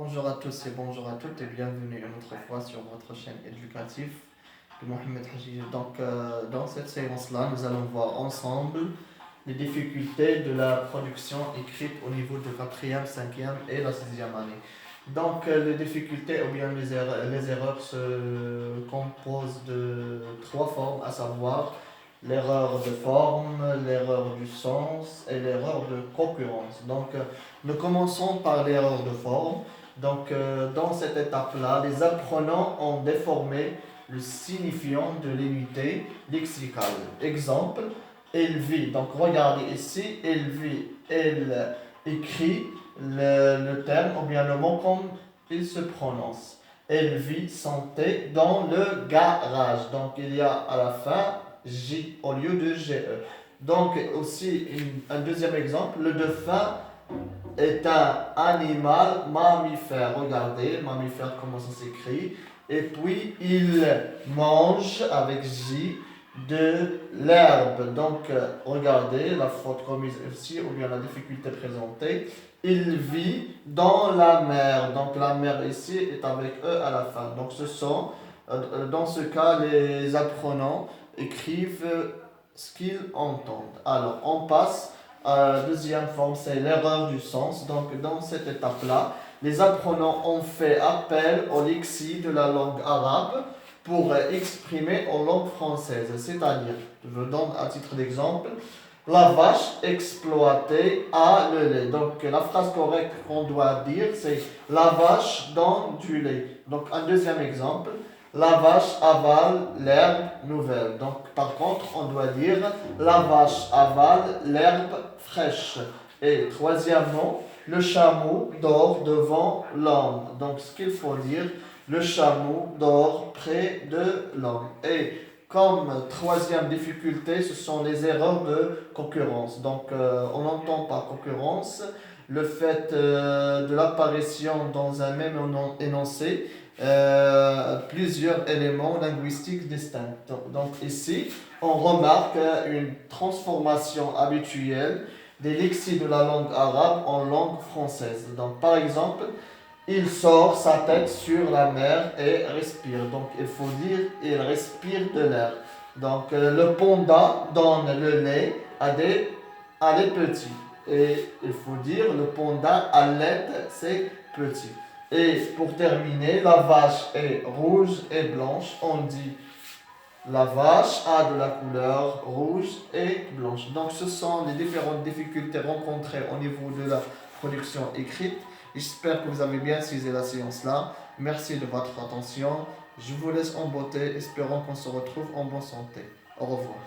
Bonjour à tous et bonjour à toutes et bienvenue une autre fois sur votre chaîne éducative de Mohamed Hajji. Dans cette séance-là, nous allons voir ensemble les difficultés de la production écrite au niveau de 4e, 5e et la 6e année. Les difficultés ou bien les erreurs se composent de trois formes, à savoir l'erreur de forme, l'erreur du sens et l'erreur de concurrence. Nous commençons par l'erreur de forme. Dans cette étape-là, les apprenants ont déformé le signifiant de l'unité lexicale. Exemple, elle vit. Donc, regardez ici, elle vit. Elle écrit le terme ou bien le mot comme il se prononce. Elle vit santé dans le garage. Donc, il y a à la fin J au lieu de GE. Un deuxième exemple, le dauphin est un animal mammifère. Regardez, mammifère, comment ça s'écrit. Et puis, il mange avec J de l'herbe. Regardez la faute commise ici, ou bien la difficulté présentée. Il vit dans la mer. Donc, la mer ici est avec E à la fin. Dans ce cas, les apprenants écrivent ce qu'ils entendent. Alors, on passe deuxième forme, c'est l'erreur du sens. Donc, dans cette étape-là, les apprenants ont fait appel au lexique de la langue arabe pour exprimer en langue française. C'est-à-dire, je donne à titre d'exemple, la vache exploitée a le lait. Donc, la phrase correcte qu'on doit dire, c'est la vache donne du lait. Donc, un deuxième exemple, la vache avale l'herbe nouvelle. Donc, par contre, on doit dire la vache avale l'herbe fraîche. Et troisièmement, le chameau dort devant l'homme. Donc, ce qu'il faut dire, le chameau dort près de l'homme. Et comme troisième difficulté, ce sont les erreurs de concurrence. On entend par concurrence le fait de l'apparition dans un même énoncé plusieurs éléments linguistiques distincts. Ici, on remarque une transformation habituelle des lexiques de la langue arabe en langue française. Donc, par exemple, il sort sa tête sur la mer et respire. Donc, il faut dire il respire de l'air. Le panda donne le lait à des petits. Et il faut dire le panda allaite ses petits. Et pour terminer, la vache est rouge et blanche. On dit la vache a de la couleur rouge et blanche. Donc, ce sont les différentes difficultés rencontrées au niveau de la production écrite. J'espère que vous avez bien saisi la séance-là. Merci de votre attention. Je vous laisse en beauté, espérant qu'on se retrouve en bonne santé. Au revoir.